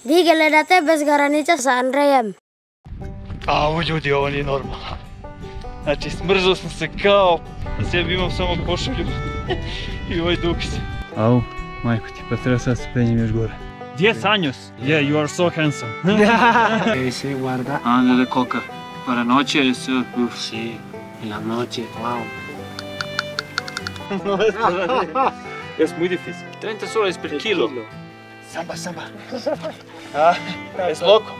Vi gledate bez granica sa Andrejem. Au ljudi, ovo nije normalno. Znači smrzao sam se kao, na sebi imam samo košulju i ovaj duks. Au, majko ti, pa treba sad se penjem još gore. 10 años. Yeah, you are so handsome. Sí, guarda. Anda de coca. Para noche es... Uf. Sí, en la noche, wow. No, es muy difícil. 30 soles per kilo. Samba, samba. Es loco.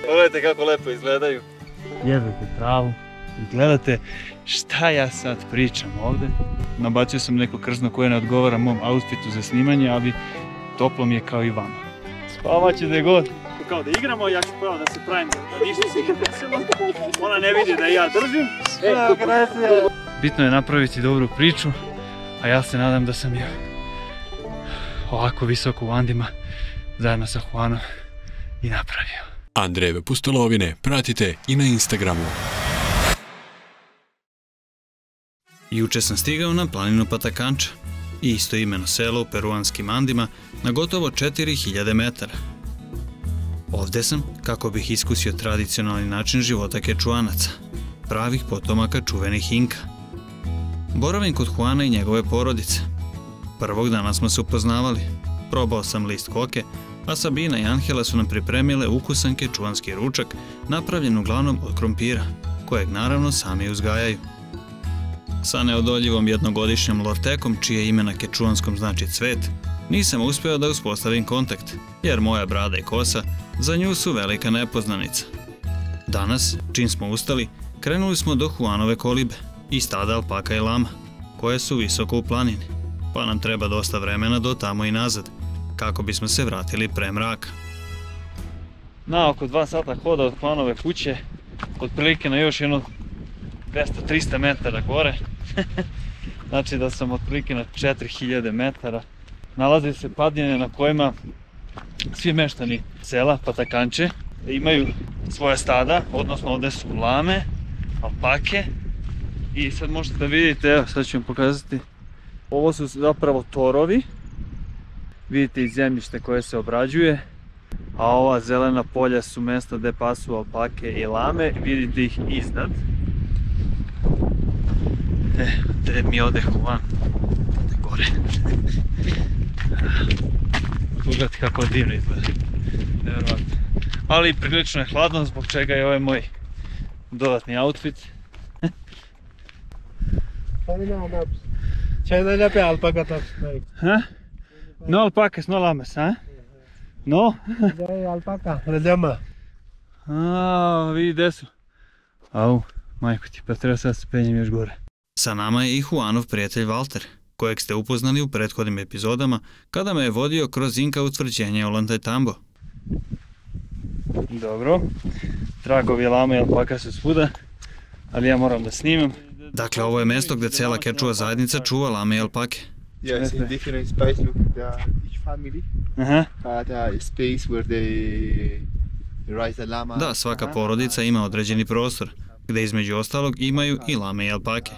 Pogledajte kako lepo izgledaju. Jedete travu i gledate šta ja sad pričam ovde. Nabacio sam neko krzno koje ne odgovara mom outfitu za snimanje, ali toplo mi je kao i vama. Spavaće da je god. Kao da igramo, ja ću pojavno da se pravim da ništa se ne desilo. Ona ne vidi da ja držim. Bitno je napraviti dobru priču, a ja se nadam da sam je ovako visoko u Andima zajedno sa Juanom i napravio. Andrejeve pustolovine pratite i na Instagramu. Juče sam stigao na planinu Patakanča, isto imeno selo u peruanskim Andima na gotovo 4000 metara. Ovde sam kako bih iskusio tradicionalni način života Kečuanaca, pravih potomaka čuvenih Inka. Boravim kod Juana i njegove porodice. Prvog dana smo se upoznavali, probao sam list koke, a Sabina i Angela su nam pripremile ukusan kečuanski ručak napravljen uglavnom od krompira, kojeg naravno sami uzgajaju. Sa neodoljivom jednogodišnjom lortekom, čije ime na kečuanskom znači cvet, nisam uspeo da uspostavim kontakt, jer moja brada i kosa za nju su velika nepoznanica. Danas, čim smo ustali, krenuli smo do Juanove kolibe i stada alpaka i lama, koje su visoko u planini, pa nam treba dosta vremena do tamo i nazad, kako bismo se vratili pre mraka. Na oko 2 sata hoda od Juanove kuće, otprilike na još jedno 200-300 metara gore. Znači da sam otprilike na 4000 metara. Nalazi se padine na kojima svi meštani sela Patakanče imaju svoje stada, odnosno ovde su lame, alpake. I sad možete da vidite, evo sad ću vam pokazati, ovo su zapravo torovi. Vidite i zemljište koje se obrađuje, a ova zelena polja su mesta gde pasu alpake i lame, vidite ih iznad. Gde mi ode Juan? Ode gore. Pogledajte kako divno izgleda. Nevjerovatno. Ali prilično je hladno, zbog čega je ovaj moj dodatni outfit. No alpacas, no lamas, ¿ah? No? Alpaca, le llama. Vidi gde su. Au, majko ti, pa treba sad se penjem još gore. Sa nama je i Juanov prijatelj Valter, kojeg ste upoznali u prethodnim epizodama kada me je vodio kroz Inka utvrđenje Ollantaytambo. Dobro, tragovi lama i alpaka su svuda, ali ja moram da snimam. Dakle, ovo je mesto gde cela kečua zajednica čuva lame i alpake. Yes, in different space, look, each family had a space where they raise the llama. Da, svaka porodica ima određeni prostor, gde između ostalog imaju i lame i alpake.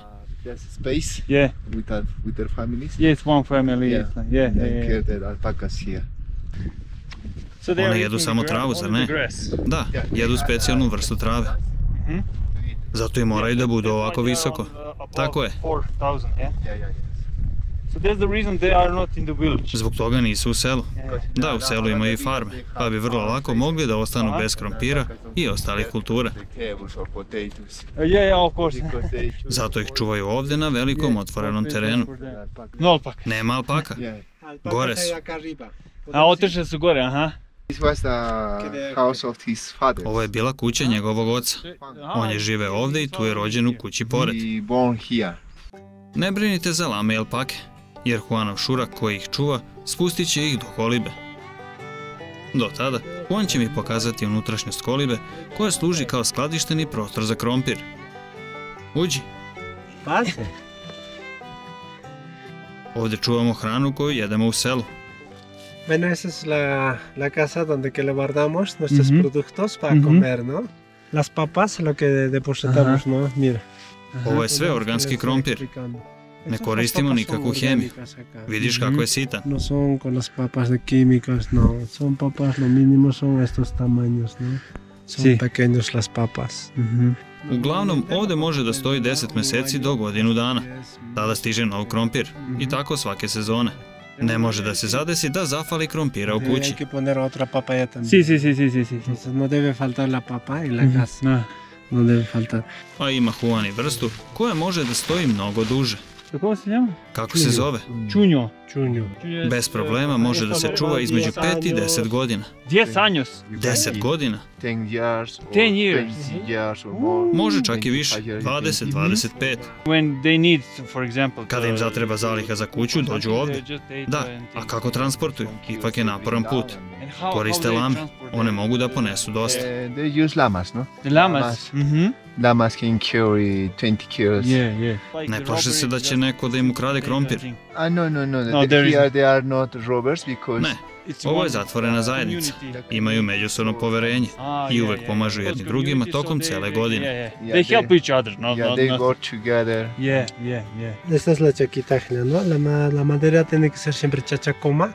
There's a space with their families. Yeah, it's one family. They care their alpacas here. One jedu samo travu, zar ne? Da, jedu specijalnu vrstu trave. Zato i moraju da budu ovako visoko. Tako je. Zbog toga nisu u selu. Da, u selu imaju i farme, pa bi vrlo lako mogli da ostanu bez krompira i ostalih kultura. Zato ih čuvaju ovde na velikom otvorenom terenu. Nema alpaka. Gore su. A otišle su gore, aha. Ovo je bila kuća njegovog oca. On je žive ovde i tu je rođen u kući pored. Ne brinite za lame i alpake, jer Juanov šurak koji ih čuva spustit će ih do kolibe. Do tada, Juan će mi pokazati unutrašnjost kolibe koja služi kao skladišteni prostor za krompir. Uđi. Ovde čuvamo hranu koju jedemo u selu. Bueno, esa es la casa donde que le guardamos nuestros productos para comer, ¿no? Las papas, lo que depositamos, ¿no? Mira. Ovo je sve organski krompir. Ne koristimo nikakvu hemiju. Vidiš kako je sitan. No son con las papas de químicos, no. Son papas, lo mínimo son estos tamaños, no? Son pequeños las papas. Uglavnom, ovde može da stoji 10 meseci do godinu dana. Tada stiže nov krompir. I tako svake sezone. Ne može da se zadesi da zafali krompira u kući. Hay que poner otra papaya también. Sí. Entonces no debe faltar la papa en la casa. No debe faltar. A ima Juan i vrstu koja može da stoji mnogo duže. Kako se njema? Kako se zove? Čunjo. Bez problema može da se čuva između 5 i 10 godina. 10 años. 10 godina? 10 years or 10 years. 20 years or more. Može čak i više, 20, 25. When they need, for example, Kada im zatreba zaliha za kuću, dođu ovde. Da, a kako transportuju? Ipak je naporan put. Koriste lame, one mogu da ponesu dosta. They use llamas, no? The llamas. Llamas can carry 20 kilos. Ne plaše se da će neko da im ukrade krompir. No. there Here they are not robbers because Ne, ovo je zatvorena zajednica. Imaju međusobno poverenje i uvek pomažu jedni drugima tokom cele godine. They help each other. they work together. Esta es la chaquitaglia, ¿no? La madera tiene que ser siempre chachacoma.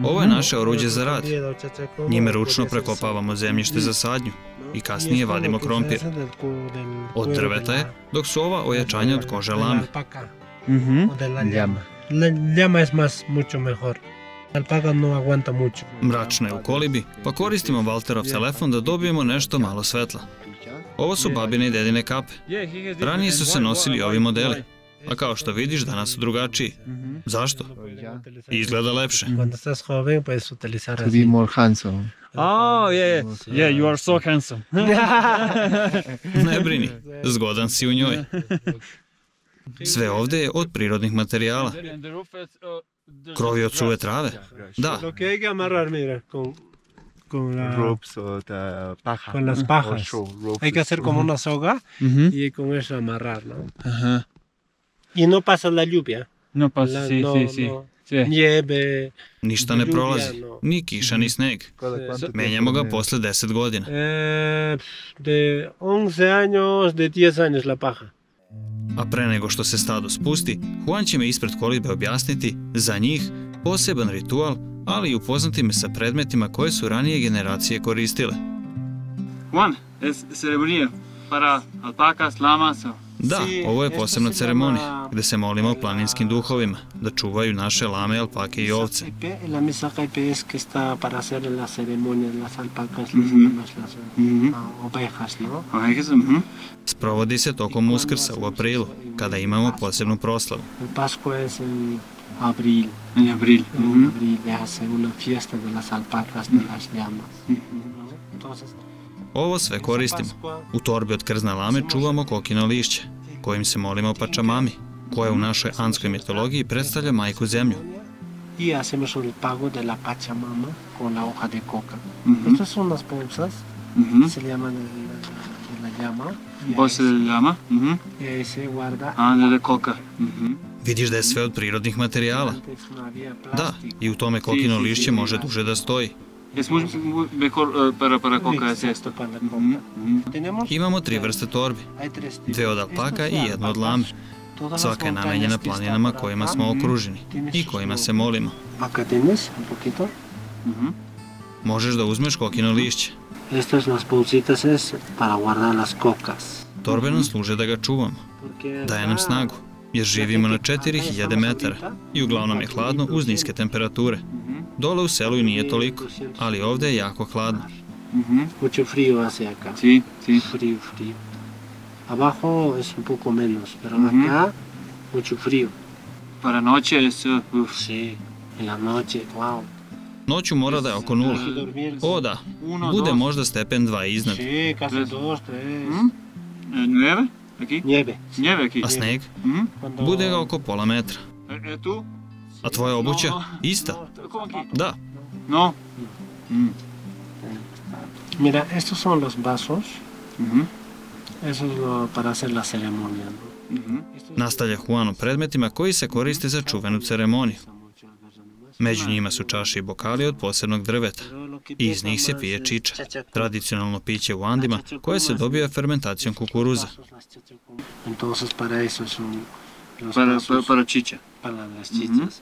Ovo je naše oruđe za rad. Njime ručno prekopavamo zemljište za sadnju i kasnije vadimo krompir. Od drveta je, dok su ova ojačanja od kože lame. Llama. La llama es mucho mejor. La alpaca no aguanta mucho. Mračno je u kolibi, pa koristimo Valterov telefon da dobijemo nešto malo svetla. Ovo su babine i dedine kape. Ranije su se nosili ovi modeli, a kao što vidiš danas su drugačiji. Zašto? Izgleda lepše. Cuando estás joven puedes utilizar To así. be more handsome. Oh, yeah, you are so handsome. Ne brini, zgodan si u njoj. Sve ovde je od prirodnih materijala. Krovi od suve trave? Da. Lo que hay que amarrar, mira, con Ropes or the paja. con las Or pajas. show, ropes. Hay que hacer como una soga y con eso amarrar, ¿no? Aha. Y no pasa la lluvia. No, pa, La- sí. Nieve. Ništa ne prolazi, ni kiša ni sneg. ¿Cuánto Menjamo ga tiempo posle 10 godina. De 11 años, de 10 años la paja. A pre nego što se stado spusti, Juan će me ispred kolibe objasniti, za njih, poseban ritual, ali i upoznati me sa predmetima koje su ranije generacije koristile. Juan, es ceremonia para alpacas, llamas. Da, ovo je posebna ceremonija, gde se molimo planinskim duhovima, da čuvaju naše lame, alpake i ovce. La misa caipe es que está para hacer la ceremonia de las alpacas, las ovejas, ¿no? Sprovodi se tokom Uskrsa u aprilu, kada imamo posebnu proslavu. El Pascua es en abril. En abril. En abril se hace una fiesta de las alpacas, de las llamas. Entonces, Ovo sve koristimo. U torbi od krzna lame čuvamo kokino lišće, kojim se molimo Pačamami, koja u našoj andskoj mitologiji predstavlja majku zemlju. y hacemos el pago de la Pachamama con la hoja de coca. Estas son las bolsas, se llaman de la llama. Bolsa de llama. Y ahí se guarda. De coca. Vidiš da je sve od prirodnih materijala. Da, i u tome kokino lišće može duže da stoji. Es muy mejor para coca es esto. Imamo 3 vrste torbi, 2 od alpaka i 1 od lame. Svaka je namenjena planinama kojima smo okruženi i kojima se molimo. Acá tienes un poquito. Možeš da uzmeš kokino lišće. Estas las bolsitas es para guardar las cocas. Torbe nam služe da ga čuvamo. Daje nam snagu, jer živimo na 4000 metara i uglavnom je hladno uz niske temperature. Dole u selu i nije toliko, ali ovde je jako hladno. Mucho frío hace acá. Sí. Frío. Abajo es un poco menos, pero acá mucho frío. Para noche es... Sí, en la noche, wow. Noću mora da je oko 0. O da, bude možda stepen 2 iznad. Sí, casi 2, 3. Nieve? Aquí? Nieve. Nieve aquí. A sneg? Bude ga oko pola metra. Tu? A tvoja obuća? Ista? Como aquí? Da. No. Mira, estos son los vasos. Eso es para hacer la ceremonia, ¿no? Nastavlja Juan o predmetima koji se koriste za čuvenu ceremoniju. Među njima su čaše i bokali od posebnog drveta. I iz njih se pije čiča, tradicionalno piće u Andima koje se dobija fermentacijom kukuruza. Entonces para eso es Para čića. Para las chichas.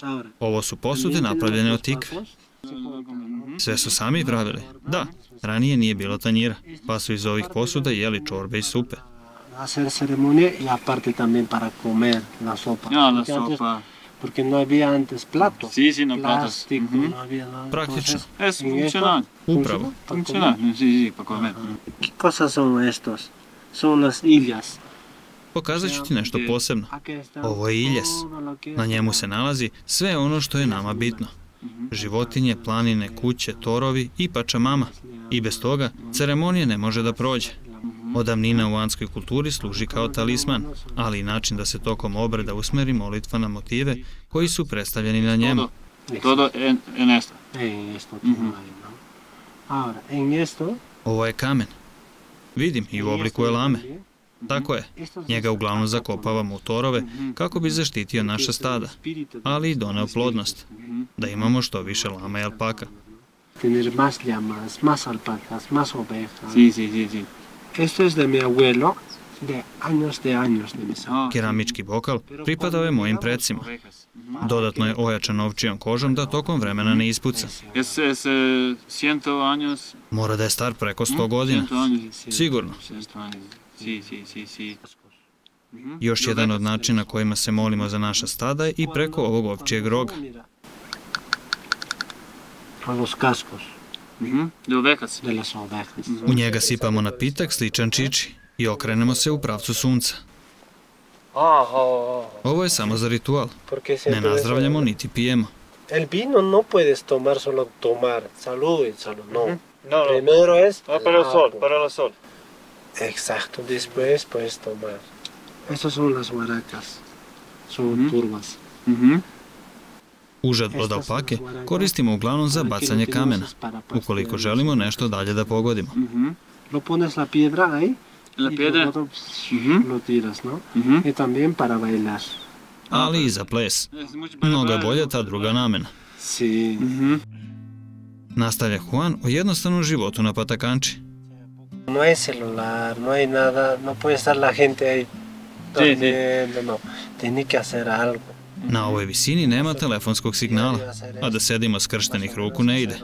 Ahora, Ovo su posude napravljene od tikve. Sve su sami pravili. Da, ranije nije bilo tanjira, pa su iz ovih posuda jeli čorbe i supe. hacer ceremonia y aparte también para comer la sopa. Ja, la Porque antes- sopa. Porque no había antes platos. Sí, no platos. Plástico, no había nada. Praktično. Entonces, Es en esto funcional. Upravo. funciona para Funcional, comer. sí, para comer. ¿Qué cosas son estos? Son las illas. Pokazat ću ti nešto posebno. Aquí está Ovo je iljes. todo lo que Na es njemu se nalazi sve ono što je nama bitno. Životinje, planine, kuće, torovi i pačamama. I bez toga ceremonija ne može da prođe. Od davnina u andskoj kulturi služi kao talisman, ali i način da se tokom obreda usmeri molitva na motive koji su predstavljeni na njemu. Todo en esto. En esto que hay, ¿no? Ahora, en esto... Ovo je kamen. Vidim i u obliku je lame. Tako je, estos njega uglavnom zakopavamo u torove kako bi zaštitio naša stada, ali i doneo plodnost, da imamo što više lama i alpaka. Tener más llamas, más alpacas, más ovejas. Sí. Esto es de mi abuelo, de años de mis abuelos. Keramički bokal pripadao je mojim predsima. Dodatno je ojačan ovčijom kožom da tokom vremena ne ispuca. Es 100 años. Mora da je star preko 100 godina. 100 años. Sigurno. 100 años. Sí. Još jedan od načina kojima se molimo za naša stada je i preko ovog ovčijeg roga. A los cascos De ovejas. de las ovejas. U njega sipamo napitak sličan čiči i okrenemo se u pravcu sunca. Ovo je samo za ritual. Porque Ne nazdravljamo niti pijemo. El vino no puedes tomar solo tomar, salud y salud, no. No. Primero es Para el sol, agua. para el sol. Exacto, después puedes tomar. Estas son las huaracas, son turbas. Užad od alpake koristimo uglavnom za bacanje kamena, ukoliko želimo nešto dalje da pogodimo. Lo pones la piedra ahí La y piedra. luego lo tiras, ¿no? Y también para bailar. Ali i za ples. Mnogo je bolje ta druga namena. Sí. Nastavlja Juan o jednostavnom životu na Patakanči. No hay celular, no hay nada, no puede estar la gente ahí durmiendo, no. Tiene que hacer algo. Na ovoj visini nema telefonskog signala, a da sedimo skrštenih ruku ne ide.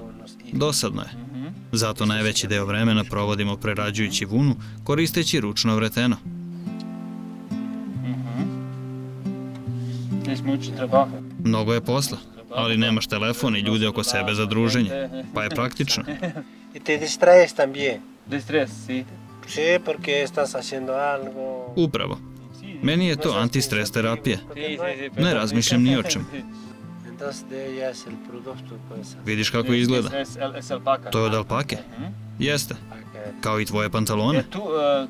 Dosadno je. Zato najveći deo vremena provodimo prerađujući vunu, koristeći ručno vreteno. Es mucho trabajo. Mnogo je posla, ali nemaš telefon i ljude oko sebe za druženje, pa je praktično. Y te distraes también. De estrés, sí. Sí, porque estás haciendo algo. Upravo. Meni je to antistres terapija. Sí. Ne razmišljam ni o čemu. Entonces de ella es el producto, pues. Vidiš kako izgleda. Es alpaca. To je od alpake? Jeste. Kao i tvoje pantalone?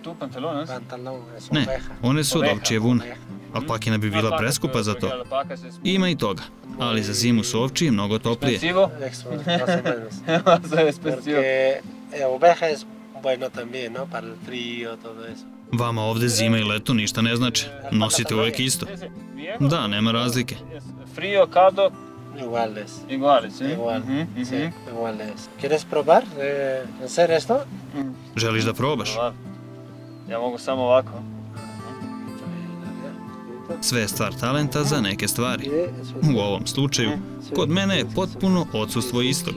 Tu pantalones. Pantalón, es Ne, oveja. one su od ovčije vune. Alpakina bi bila preskupa za to. Ima i toga, ali za zimu su ovčije mnogo toplije. Expensivo. Extra, más o menos. Porque oveja es bueno también, ¿no? Para el frío, todo eso. Vama ovde zima i leto ništa ne znači. Nosite uvek isto. Da, nema razlike. Frío, caldo, Iguales. iguales, ¿sí? Igual, sí, iguales. ¿Quieres probar hacer esto? Želiš da probaš? Ja mogu samo ovako. Sve je stvar talenta za neke stvari. U ovom slučaju, kod mene je potpuno odsustvo istog.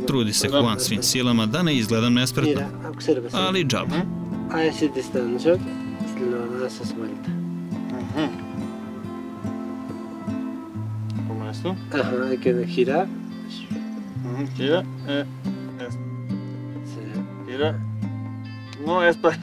Trudi se Juan svim silama da ne izgledam nespretno, Mira, observa. ali džaba. A esa distancia lo haces vuelta. Como esto. Ajá, hay que girar. Gira. Sí. Gira. No es para...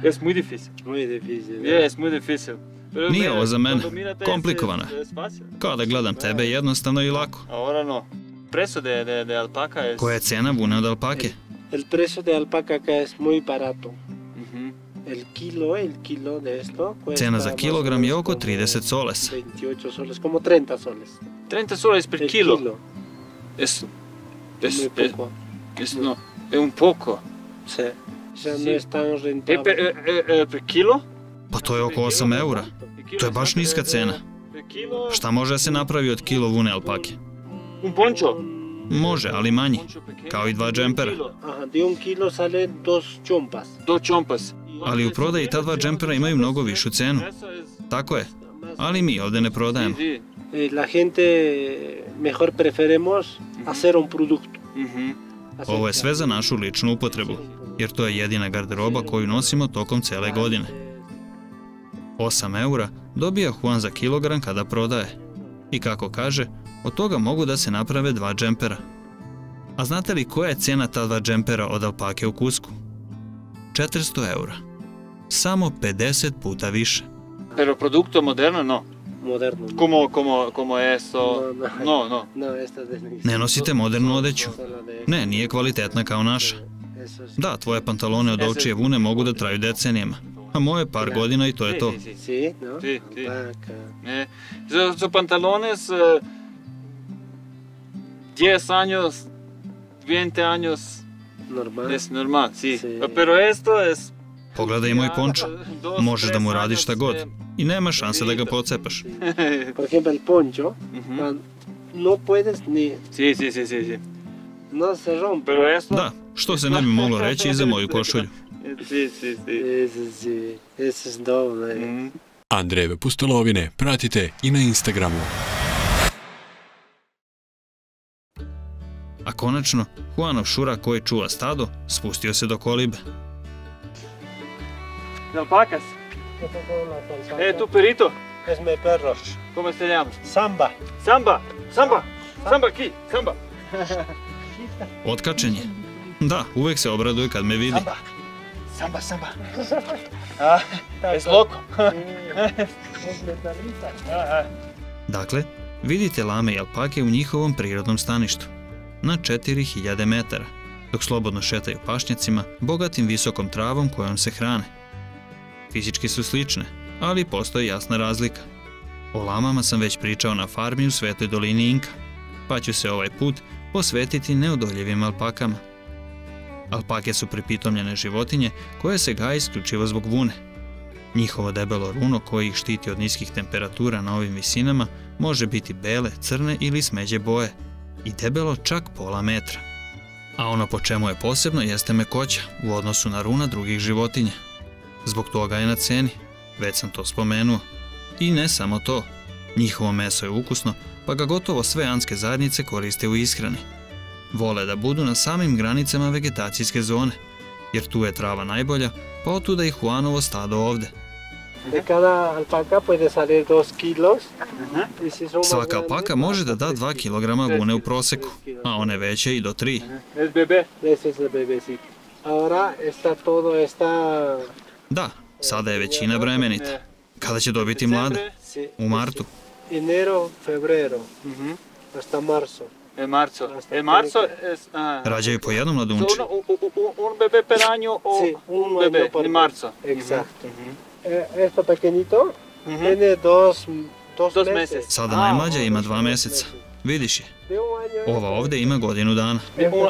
Es muy difícil. Muy difícil. Es muy difícil. Pero Nije mira, ovo za mene. cuando mirate Komplikovano je. es fácil. Kao da gledam tebe jednostavno i lako. Ahora no. Precio de alpaca es... Koja je cena vune od alpake? El precio de alpaca acá es muy barato. Ujú. El kilo de esto cuesta Cena za más o kilogram je menos oko como 30 soles. 28 soles, como 30 soles. 30 soles per El kilo. kilo. Es Muy poco. no, es un poco. Sí. O sea, no Sí. es tan rentable. Per kilo? Pa to je oko 8 eura. To je baš niska cena. Per kilo... Šta može da se napravi od kilo vune alpake? Un poncho. Može, ali manji. Poncho pequeño. Kao i 2 džempera. Ajá, de un kilo salen 2 chompas. Dos chompas. Ali u prodaji ta dva džempera imaju mnogo višu cenu. Tako je, ali mi ovde ne prodajemo. La gente mejor preferemos hacer un producto. Ovo je sve za našu ličnu upotrebu, jer to je jedina garderoba koju nosimo tokom cele godine. 8 eura dobija Juan za kilogram kada prodaje. I kako kaže, od toga mogu da se naprave dva džempera. A znate li koja je cena ta dva džempera od alpake u Kusku? 400 eura. Samo 50 puta više. Pero producto moderno, no. Moderno. Como eso. No. Ne nosite modernu odeću. Ne, nije kvalitetna kao naša. Da, tvoje pantalone od ovčije vune mogu da traju decenijama, a moje par godina i to je to. Sí. Su pantalones 10 años, 20 años es normal, sí. Pero esto es... Pogledaj moj pončo. Možeš da mu radiš šta god i nema šanse da ga pocepaš. Por ejemplo, el poncho, no puedes ni... Sí. No se rompe. Pero esto... Da, što se ne bi moglo reći i za moju košulju. Sí. Eso es doble. Andrejeve pustolovine pratite i na Instagramu. A konačno, Juanov šura koji čuva stado spustio se do kolibe. Alpacas. Tu perito. Es mi perro. ¿Cómo se llama? Samba. Samba, aquí, Samba. Otkačen je. Da, uvek se obraduje kad me vidi. Samba. Es loco. Dakle, vidite lame i alpake u njihovom prirodnom staništu, na 4000 metara, dok slobodno šetaju pašnjacima, bogatim visokom travom kojom se hrane. Fizički su slične, ali postoji jasna razlika. O lamama sam već pričao na farmi u Svetoj dolini Inka, pa ću se ovaj put posvetiti neodoljivim alpakama. Alpake su pripitomljene životinje koje se gaje isključivo zbog vune. Njihovo debelo runo koje ih štiti od niskih temperatura na ovim visinama može biti bele, crne ili smeđe boje i debelo čak pola metra. A ono po čemu je posebno jeste mekoća u odnosu na runa drugih životinja. Zbog toga je na ceni, već sam to spomenuo. I ne samo to, njihovo meso je ukusno, pa ga gotovo sve andske zajednice koriste u ishrani. Vole da budu na samim granicama vegetacijske zone, jer tu je trava najbolja, pa otuda i Juanovo stado ovde. De cada alpaca puede salir 2 kilos. Svaka alpaka može da da 2 kg vune u proseku, a one veće i do 3. Es bebé. Ese es el bebecito. Ahora está... Da, sada je većina bremenita. Kada će dobiti mlade? U martu. Enero, febrero, hasta marzo. Marzo es... Rađaju po jednom mladunče. Un bebé per año o un bebé en marzo. Exacto. Esto pequeñito tiene dos meses. Sada najmlađa ima 2 meseca. Vidiš je. Ova ovde ima godinu dana.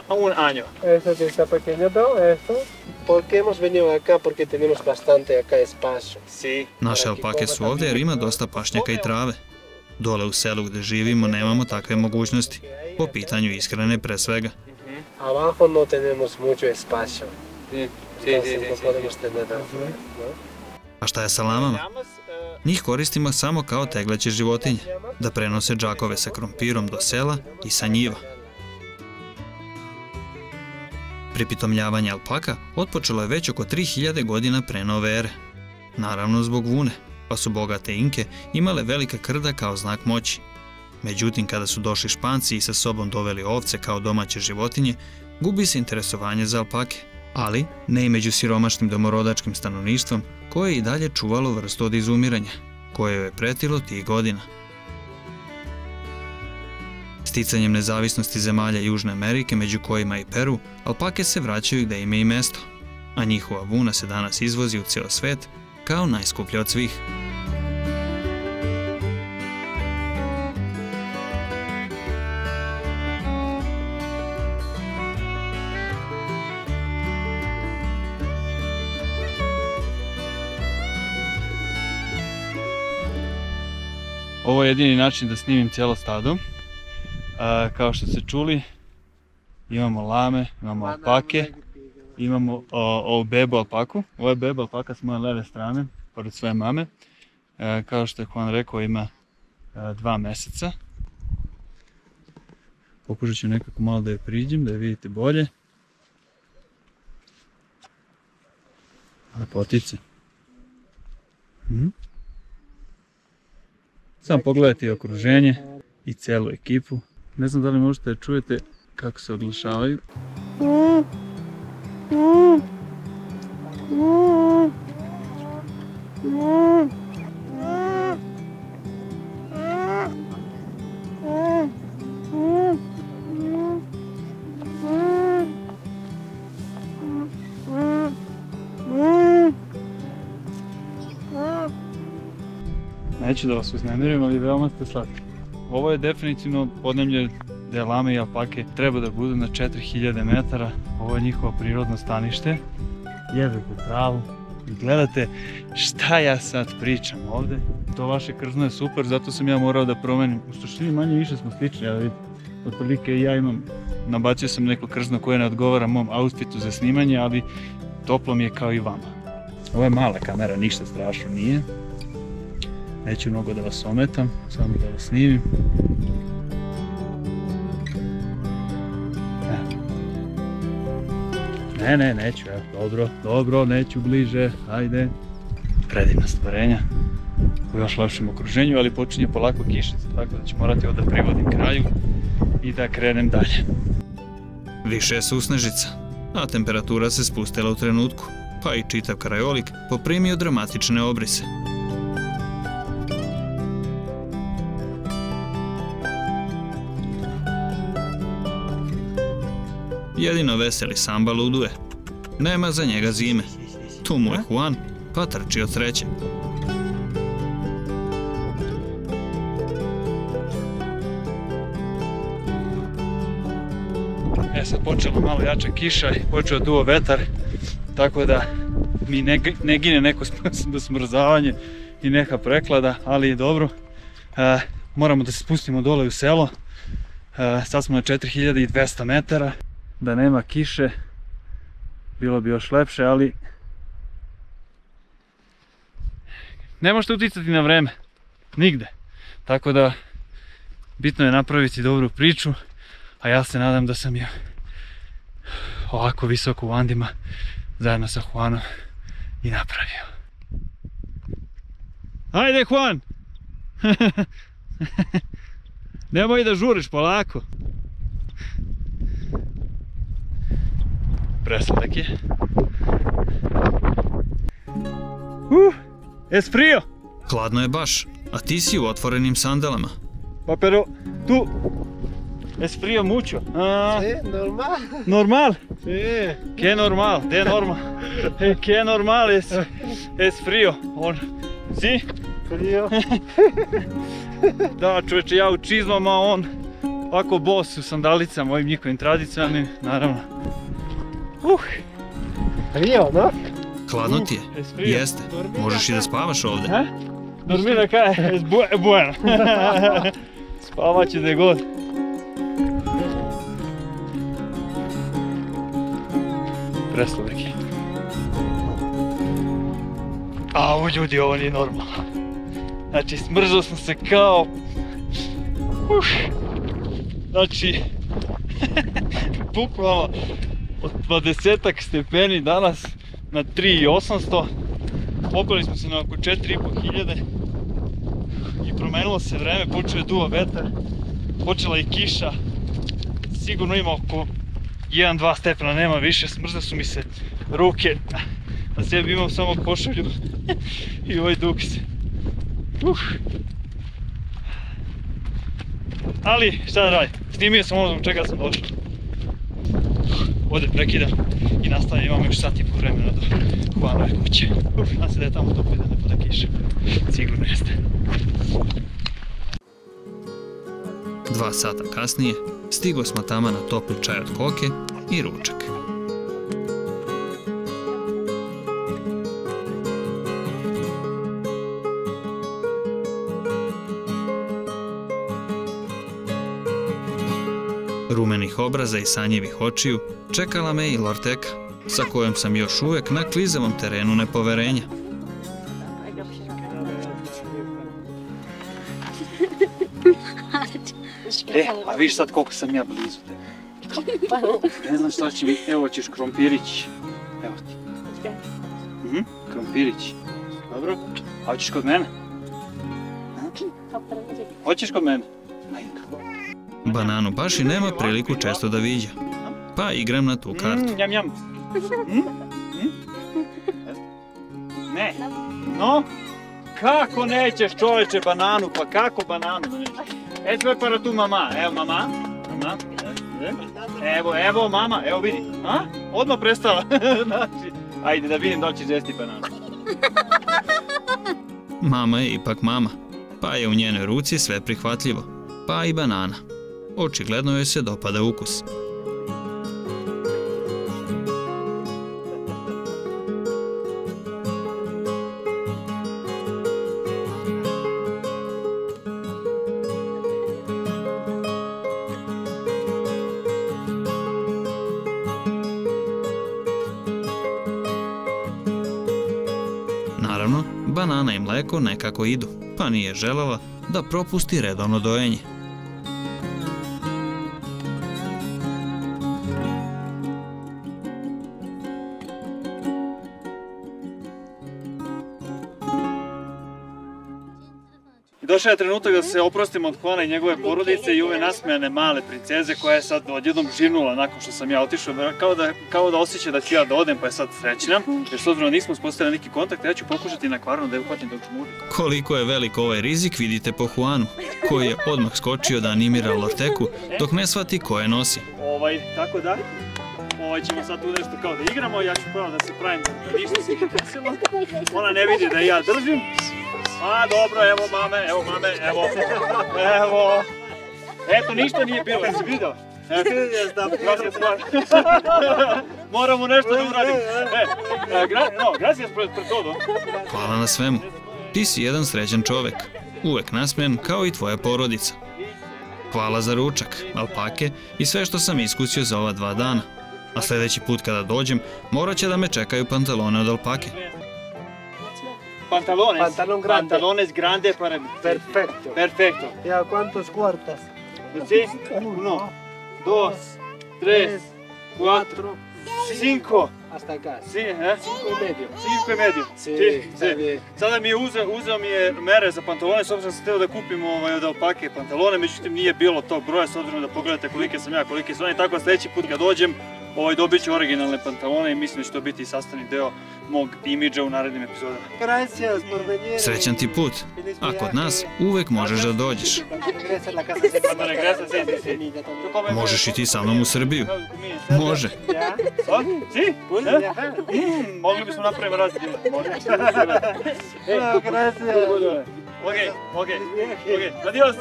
Un año. Esto que está pequeñito, esto. ¿Por qué hemos venido acá? Porque tenemos bastante acá espacio. Sí. Naše alpake su ovde jer ima dosta pašnjaka i trave. Dole u selu gde živimo nemamo takve mogućnosti, po pitanju ishrane pre svega. Abajo no tenemos mucho espacio. Entonces no podemos tener nada. A šta je sa lamama? Njih koristimo samo kao tegleće životinje, da prenose džakove sa krompirom do sela i sa njiva. Pripitomljavanje alpaka otpočelo je već oko 3000 godina pre nove ere. Naravno zbog vune, pa su bogate Inke imale velika krda kao znak moći. Međutim, kada su došli Španci i sa sobom doveli ovce kao domaće životinje, gubi se interesovanje za alpake, ali ne i među siromašnim domorodačkim stanovništvom koje je i dalje čuvalo vrstu od izumiranja, koje joj je pretilo tih godina. Sticanjem nezavisnosti zemalja Južne Amerike, među kojima i Peru, alpake se vraćaju gde im je i mesto, a njihova vuna se danas izvozi u ceo svet kao najskuplja od svih. Ovo je jedini način da snimim cijelo stado. Kao što ste čuli, imamo lame, imamo alpake imamo ovu bebu alpaku. Ovo je beba alpaka s moje leve strane, pored svoje mame. Kao što je Juan rekao, ima 2 meseca. Pokušat ću nekako malo da je priđem, da je vidite bolje. Lepotice. Samo pogledajte okruženje i celu ekipu. Ne znam da li možete da čujete kako se oglašavaju. Neću da vas uznemirim, ali veoma ste slatki. Ovo je definitivno podneblje gde lame i alpake treba da budu na 4000 metara. Ovo je njihovo prirodno stanište. Jedete travu i gledate šta ja sad pričam ovde. To vaše krzno je super, zato sam ja morao da promenim. U suštini manje više smo slični, ali otprilike ja imam, nabacio sam neko krzno koje ne odgovara mom outfitu za snimanje, ali toplo mi je kao i vama. Ovo je mala kamera, ništa strašno nije. Neću mnogo da vas ometam, samo da vas snimim. Ne, neću, evo, dobro, neću bliže, ajde. Predivna stvorenja u još lepšem okruženju, ali počinje polako kišica, tako da ću morati ovdje da privodim kraju i da krenem dalje. Više je susnežica, a temperatura se spustila u trenutku, pa i čitav krajolik poprimio dramatične obrise. Jedino veseli Samba luduje. Nema za njega zime. Tu mu je Juan, pa trči od sreće. Sad počela malo jača kiša i počeo duo vetar, tako da mi ne gine neko smrzavanje i neka preklada, ali je dobro. Moramo da se spustimo dole u selo. Sad smo na 4200 metara. Da nema kiše, bilo bi još lepše, ali ne možete uticati na vreme, nigde. Tako da, bitno je napraviti dobru priču, a ja se nadam da sam je ovako visoko u Andima, zajedno sa Juanom, i napravio. Ajde, Juan! Nemoj da žuriš, polako. Presladak je. Es frio! Hladno je baš, a ti si u otvorenim sandalama. Pa pero, tu es frio mucho. Normal. Normal? Sí. Que normal? De normal? Que normal es frio? Si? Frio. Da, čovječe, ja u čizmama, on ovako bos u sandalicama, ovim njihovim tradicionalnim, naravno. Frio, no? Hladno ti je? Jeste. Možeš i da spavaš ovde. Dormir acá es bueno. Spavat će gde god. Presladak je. Au ljudi, ovo nije normalno. Znači, smrzao sam se kao... Znači, bukvalno od 20 stepeni danas na 3800. Popeli smo se na oko 4500 i promenilo se vreme, počeo je duva vetar, počela i kiša. Sigurno ima oko 1-2 stepena, nema više, smrzle su mi se ruke. Na sebi imam samo košulju i ovaj duks. Ali šta da radim, snimio sam ono zbog čega sam došao. Ovdje prekidam i nastavljam, imamo još sat i po vremena do Juanove kuće. Nadam se da je tamo toplo i da ne pada kiša. Sigurno jeste. 2 sata kasnije stigo smo tamo na topli čaj od koke i ručak. Rumenih obraza i sanjevih očiju čekala me i Lorteka. sa kojom sam još uvek na klizavom terenu nepoverenja. A viš sad koliko sam ja blizu tebe. Ne znam šta će mi, evo ćeš krompirić. Evo ti. Krompirić. Dobro. A hoćeš kod mene? Hoćeš kod mene? Bananu baš i nema priliku često da viđa, pa igram na tu kartu. Njam, njam. Ne. No? Kako nećeš čoveče bananu, pa kako bananu da nećeš? Sve para tu mama, evo mama. Evo mama, evo vidi. Odmah prestala. Ajde da vidim da li ćeš jesti bananu. Mama je ipak mama, pa je u njenoj ruci sve prihvatljivo, pa i banana. Očigledno joj se dopada ukus. Naravno, banana i mleko nekako idu, pa nije želela da propusti redovno dojenje. Došao je trenutak da se oprostimo od Juana i njegove porodice i ove nasmejane male princeze koja je sad odjednom žinula nakon što sam ja otišao, kao da osjeća da ću ja da odem pa je sad srećna, jer s obzirom da nismo uspostavili neki kontakt, ja ću pokušati na kvarno da je uhvatim dok ću. Koliko je velik ovaj rizik vidite po Juanu, koji je odmah skočio da animira Lorteku dok ne shvati ko je nosi. Tako da, ćemo sad tu nešto kao da igramo, ja ću pravo da se pravim da ništa se ne desilo, ona ne vidi da ja držim. Dobro, evo mame, evo. Eto, ništa nije bilo, jesi vidio? Moramo nešto da uradimo. Gracias por todo. Hvala na svemu. Ti si jedan srećan čovek, uvek nasmejan kao i tvoja porodica. Hvala za ručak, alpake i sve što sam iskusio za ova 2 dana. A sljedeći put kada dođem, morat će da me čekaju pantalone od alpake. Pantalones grande para mí. Perfecto. ¿Y a cuántos cuartas? Sí, 1, 2, 3, 4, 5. Hasta acá. Sí, 5 y medio. Sí. Sada mi je uzeo mi je mere za pantalone, s obzirom sam htio da kupim od alpake pantalone, međutim nije bilo tog broja, s obzirom da pogledate kolike sam ja, kolike su oni, tako sljedeći put kad dođem dobit ću originalne pantalone i mislim da će to biti sastavni deo mog imidža u narednim epizodama. Srećan ti put, a kod nas uvek možeš da dođeš. Možeš i ti sa mnom u Srbiju. Može. Mogli bismo napraviti različite. Ok. Adios.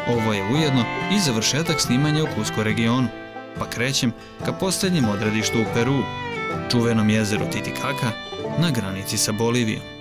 Ovo je ujedno i završetak snimanja u Cusco regionu, pa krećem ka posljednjem odredištu u Peruu, čuvenom jezeru Titicaca na granici sa Bolivijom.